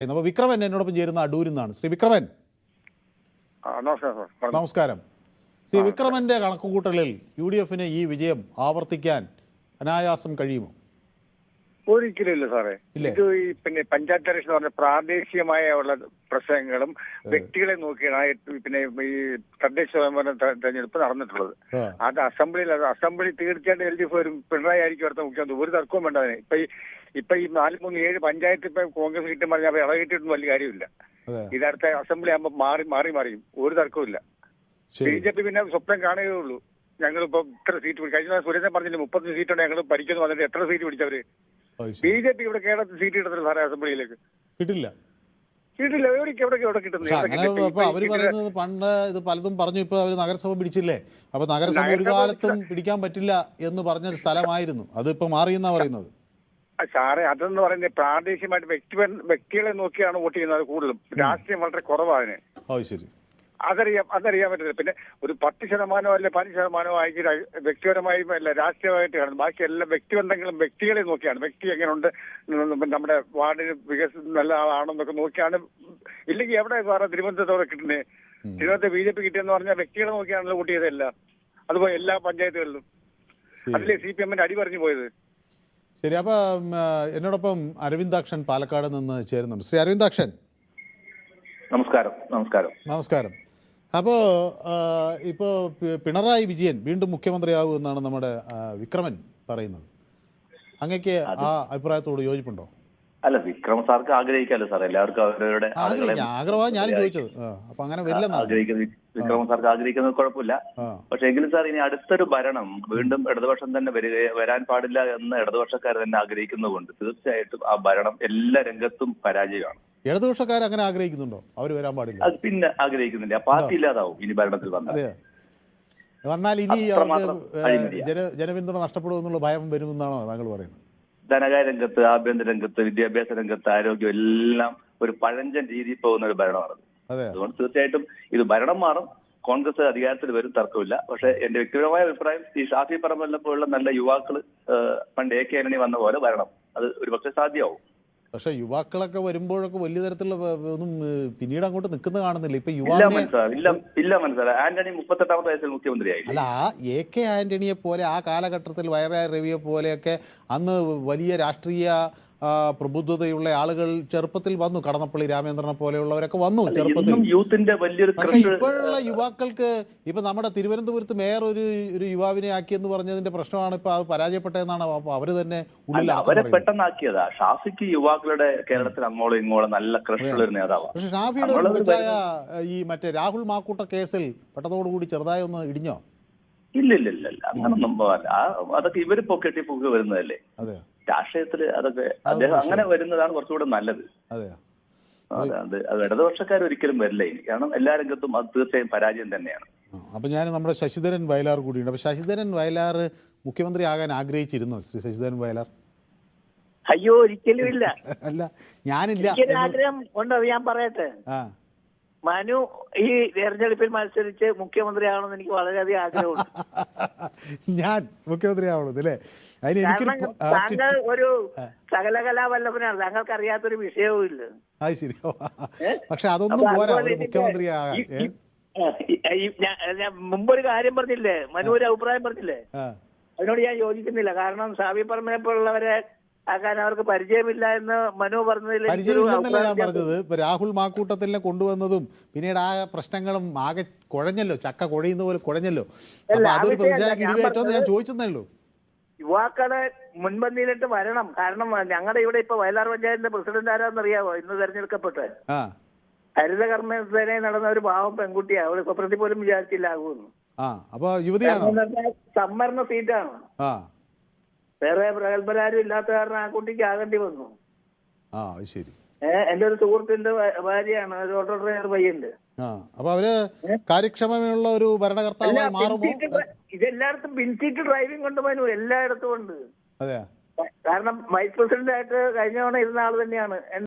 അപ്പോൾ വിക്രമൻ എന്നോടൊപ്പം ചേരുന്ന അടൂരിൽ നിന്നാണ്. ശ്രീ വിക്രമൻ, നമസ്കാരം. ശ്രീ വിക്രമന്റെ കണക്കുകൂട്ടലിൽ UDF-ന് ഈ വിജയം ആവർത്തിക്കാൻ അനായാസം കഴിയുമോ? ഒരിക്കലില്ല സാറേ. ഇത് പിന്നെ പഞ്ചായത്ത് ഇലക്ഷൻ പറഞ്ഞ പ്രാദേശികമായ ഉള്ള പ്രശ്നങ്ങളും വ്യക്തികളെ നോക്കിയാണ് പിന്നെ ഈ തദ്ദേശ സ്വയംഭരണ തെരഞ്ഞെടുപ്പ് നടന്നിട്ടുള്ളത്. അത് അസംബ്ലി തീർച്ചയായിട്ടും LDF വരും, പിണറായി ആയിരിക്കും അടുത്ത മുഖ്യമന്ത്രി. ഒരു തർക്കവും വേണ്ട അതിന്. ഇപ്പൊ ഈ 4-3-7 പഞ്ചായത്ത് ഇപ്പൊ കോൺഗ്രസ് കിട്ടും പറഞ്ഞാൽ ഇടകിട്ടിട്ടൊന്നും വലിയ കാര്യമില്ല. ഇതടുത്ത അസംബ്ലി ആകുമ്പോൾ മാറിയും ഒരു തർക്കവും ഇല്ല. BJP പിന്നെ സ്വപ്നം കാണുകയുള്ളൂ. ഞങ്ങളിപ്പോ ഇത്ര സീറ്റ് കഴിഞ്ഞ സുരേന്ദ്രൻ പറഞ്ഞില്ല 30 സീറ്റുണ്ട് ഞങ്ങൾ ഭരിക്കുന്നു വന്നിട്ട് എത്ര സീറ്റ് പിടിച്ചവര്? BJP ഇവിടെ കേരളത്തിൽ സീറ്റ് കിട്ടത്തില്ല സാറേ. അസംബ്ലിയിലേക്ക് കിട്ടില്ല. എവിടെ കിട്ടുന്നത്? അവര് പറയുന്നത് പണ്ട് ഇത് പലതും പറഞ്ഞു. ഇപ്പൊ അവര് നഗരസഭ പിടിച്ചില്ലേ? അപ്പൊ നഗരസഭ ഒരു കാലത്തും പിടിക്കാൻ പറ്റില്ല എന്ന് പറഞ്ഞൊരു സ്ഥലമായിരുന്നു. അതിപ്പോ മാറിയെന്നാ പറയുന്നത്. സാറേ അതെന്ന് പറയുന്നത് പ്രാദേശികമായിട്ട് വ്യക്തികളെ നോക്കിയാണ് വോട്ട് ചെയ്യുന്നത് കൂടുതലും. രാഷ്ട്രീയം വളരെ കുറവാണ്. ശരി, അതറിയാൻ പറ്റില്ല. പിന്നെ ഒരു 10% അല്ലെ 15% ആയി വ്യക്തിപരമായും അല്ല രാഷ്ട്രീയമായിട്ട് കാണുന്നത്. ബാക്കി എല്ലാ വ്യക്തിബന്ധങ്ങളും വ്യക്തികളെ നോക്കിയാണ്. വ്യക്തി എങ്ങനെയുണ്ട്, നമ്മുടെ വാർഡിന് വികസനം നല്ല ആളാണെന്നൊക്കെ നോക്കിയാണ്. ഇല്ലെങ്കിൽ എവിടെ സാറേ തിരുവനന്തപുരത്തോടെ കിട്ടുന്നത്? തിരുവനന്തപുരത്ത് BJP കിട്ടിയെന്ന് പറഞ്ഞാൽ വ്യക്തികളെ നോക്കിയാണല്ലോ വോട്ട് ചെയ്തതല്ല. അതുപോലെ എല്ലാ പഞ്ചായത്തുകളിലും അതിലെ CPM-ന്റെ അടി പറഞ്ഞു പോയത്. ശരി, അപ്പൊ എന്നോടൊപ്പം അരവിന്ദാക്ഷൻ പാലക്കാട് നിന്ന് ചേരുന്നുണ്ട്. ശ്രീ അരവിന്ദാക്ഷൻ, നമസ്കാരം. അപ്പോൾ ഇപ്പോൾ പിണറായി വിജയൻ വീണ്ടും മുഖ്യമന്ത്രിയാകുമെന്നാണ് നമ്മുടെ വിക്രമൻ പറയുന്നത്. അങ്ങക്ക് ആ അഭിപ്രായത്തോട് യോജിപ്പുണ്ടോ? അല്ല, വിക്രം സാർക്ക് ആഗ്രഹിക്കാമല്ലോ സാർ. എല്ലാവർക്കും അവരവരുടെ ആഗ്രഹമാണ് ഞാനും ചോദിച്ചത്. അപ്പൊ അങ്ങനെ വിക്രം സാർക്ക് ആഗ്രഹിക്കുന്നത് കുഴപ്പമില്ല. പക്ഷെ എങ്കിലും സാർ ഇനി അടുത്തൊരു ഭരണം വീണ്ടും ഇടതുപക്ഷം തന്നെ വരാൻ പാടില്ല എന്ന് ഇടതുപക്ഷക്കാർ തന്നെ ആഗ്രഹിക്കുന്നതുകൊണ്ട് തീർച്ചയായിട്ടും ആ ഭരണം എല്ലാ രംഗത്തും പരാജയമാണ്. ഇടതുപക്ഷക്കാർ അങ്ങനെ ആഗ്രഹിക്കുന്നുണ്ടോ? അവർ വരാൻ പാടില്ല? അത് പിന്നെ ആഗ്രഹിക്കുന്നില്ല. പാർട്ടി ഇല്ലാതാവും ഇനി ഭരണത്തിൽ വന്നാൽ ഇനി ജനപിന്തുണ നഷ്ടപ്പെടുമെന്നുള്ള ഭയം വരുമെന്നാണോ താങ്കൾ പറയുന്നത്? ധനകാര്യ രംഗത്ത്, ആഭ്യന്തര രംഗത്ത്, വിദ്യാഭ്യാസ രംഗത്ത്, ആരോഗ്യം എല്ലാം ഒരു പഴഞ്ചൻ രീതിയിൽ പോകുന്ന ഒരു ഭരണമാണ്. അതുകൊണ്ട് തീർച്ചയായിട്ടും ഇത് ഭരണം മാറും, കോൺഗ്രസ് അധികാരത്തിൽ വരും, തർക്കമില്ല. പക്ഷെ എന്റെ വ്യക്തിപരമായ അഭിപ്രായം ഈ ഷാഫി പറമ്പലിനെ പോലുള്ള നല്ല യുവാക്കള് പണ്ട് AK ആന്റണി വന്ന പോലെ വരണം. അത് ഒരു പക്ഷെ സാധ്യമാവും. പക്ഷെ യുവാക്കളൊക്കെ വരുമ്പോഴൊക്കെ വലിയ തരത്തിലുള്ള ഒന്നും പിന്നീട് അങ്ങോട്ട് നിൽക്കുന്നത് കാണുന്നില്ല. ഇപ്പൊ ഇല്ല മനസ്സിലായി. ആന്റണി 38-ാമത്തെ വയസ്സിൽ മുഖ്യമന്ത്രിയായി. അല്ല, AK ആന്റണിയെ പോലെ ആ കാലഘട്ടത്തിൽ വയറായ രവിയെ പോലെയൊക്കെ അന്ന് വലിയ രാഷ്ട്രീയ പ്രബുദ്ധതയുള്ള ആളുകൾ ചെറുപ്പത്തിൽ വന്നു. കടന്നപ്പള്ളി രാമേന്ദ്രനെ പോലെയുള്ളവരൊക്കെ വന്നു ചെറുപ്പത്തിൽ. പക്ഷെ ഇപ്പോഴുള്ള യുവാക്കൾക്ക് ഇപ്പൊ നമ്മുടെ തിരുവനന്തപുരത്ത് മേയർ ഒരു യുവാവിനെ ആക്കിയെന്ന് പറഞ്ഞതിന്റെ പ്രശ്നമാണ് ഇപ്പൊ അത് പരാജയപ്പെട്ടതെന്നാണ് അവര് തന്നെ അവരെ പെട്ടെന്നാക്കിയതാ. ഷാഫിക്ക് യുവാക്കളുടെ കേരളത്തിൽ അങ്ങോളം ഇങ്ങോളം നല്ല ക്രഷുള്ള ഒരു നേതാവാണ്. പക്ഷെ ഷാഫിയുടെ ഈ മറ്റേ രാഹുൽ മാക്കൂട്ട കേസിൽ പെട്ടതോടുകൂടി ചെറുതായി ഒന്ന് ഇടിഞ്ഞോ? ഇല്ല അങ്ങനൊന്നും അതൊക്കെ ഇവര് പൊക്കി വരുന്നതല്ലേ. രാഷ്ട്രീയത്തില് അതൊക്കെ അദ്ദേഹം അങ്ങനെ വരുന്നതാണ് കുറച്ചുകൂടെ നല്ലത്. അത് ഇടതുപക്ഷക്കാർ ഒരിക്കലും വരില്ല ഇനി. കാരണം എല്ലാ രംഗത്തും അത് തീർച്ചയായും പരാജയം തന്നെയാണ്. അപ്പൊ ഞാൻ നമ്മുടെ ശശിധരൻ വയലാർ കൂടിയുണ്ട്. അപ്പൊ ശശിധരൻ വയലാർ മുഖ്യമന്ത്രി ആകാൻ ആഗ്രഹിച്ചിരുന്നോ ശ്രീ ശശിധരൻ വയലാർ? അയ്യോ, ഒരിക്കലും ഇല്ല. അല്ല, ഞാനില്ല. ആഗ്രഹം ഉണ്ടോ ഞാൻ പറയട്ടെ? മനു ഈ തെരഞ്ഞെടുപ്പിൽ മത്സരിച്ച് മുഖ്യമന്ത്രി ആവണമെന്ന് എനിക്ക് വളരെയധികം ആഗ്രഹമുണ്ട്. ഞാൻ മുഖ്യമന്ത്രി ആവണത് അല്ലേ? താങ്കൾ ഒരു സകലകലാവല്ലഭനാണ്. താങ്കൾക്ക് അറിയാത്തൊരു വിഷയവും ഇല്ല. അത് ശരി. പക്ഷെ അതൊന്നും പോരാ മുഖ്യമന്ത്രി ഞാൻ മുമ്പൊരു കാര്യം പറഞ്ഞില്ലേ, മനു ഒരു അഭിപ്രായം പറഞ്ഞില്ലേ, അതിനോട് ഞാൻ യോജിക്കുന്നില്ല. കാരണം ഷാഫി പറമ്പിനെ പോലുള്ളവരെ ആക്കാൻ അവർക്ക് പരിചയമില്ല എന്ന് മനു പറഞ്ഞതിൽ പരിചയമില്ലെന്നല്ല ഞാൻ പറഞ്ഞത്. ഇപ്പൊ രാഹുൽ മാക്കൂട്ടത്തിനെ കൊണ്ടുവന്നതും പിന്നീട് ആ പ്രശ്നങ്ങളും ആകെ കുഴഞ്ഞല്ലോ, ചക്ക കുഴയുന്ന പോലെ കുഴഞ്ഞല്ലോ. അപ്പൊ അതൊരു പ്രതിഷേധം ഇടിവേറ്റോന്ന് ഞാൻ ചോദിച്ചതേ ഉള്ളൂ. യുവാക്കളെ മുൻപന്തിയിലിട്ട് വരണം. കാരണം ഞങ്ങളുടെ ഇവിടെ ഇപ്പൊ വയലാർ പഞ്ചായത്തിന്റെ പ്രസിഡന്റ് ആരാന്നറിയാവോ? ഇന്ന് തെരഞ്ഞെടുക്കപ്പെട്ട ഹരിത കർമ്മസേനയിൽ നടന്ന ഒരു പാവം പെൺകുട്ടിയാ. അവള് സ്വപ്നത്തിൽ പോലും വിചാരിച്ചില്ലാകുമെന്ന്. സംവരണ സീറ്റാണ്. വേറെ പ്രഗത്ഭരാരും ഇല്ലാത്ത കാരണം ആ കുട്ടിക്ക് ആകേണ്ടി വന്നു. എന്റെ ഒരു സുഹൃത്തിന്റെ ഭാര്യയാണ്, ഒരു ഓട്ടോ ഡ്രൈവർ പയ്യന്റെ. അപ്പൊ അവര് കാര്യക്ഷമമുള്ള ഒരു ഭരണകർത്താവായി മാറുമോ? ഇതെല്ലായിടത്തും പിൻസീറ്റ് ഡ്രൈവിംഗ് കൊണ്ട് മനു എല്ലായിടത്തും ഉണ്ട്. കാരണം വൈസ് പ്രസിഡന്റ് ആയിട്ട് കഴിഞ്ഞ തവണ ഇരുന്ന ആള് തന്നെയാണ്.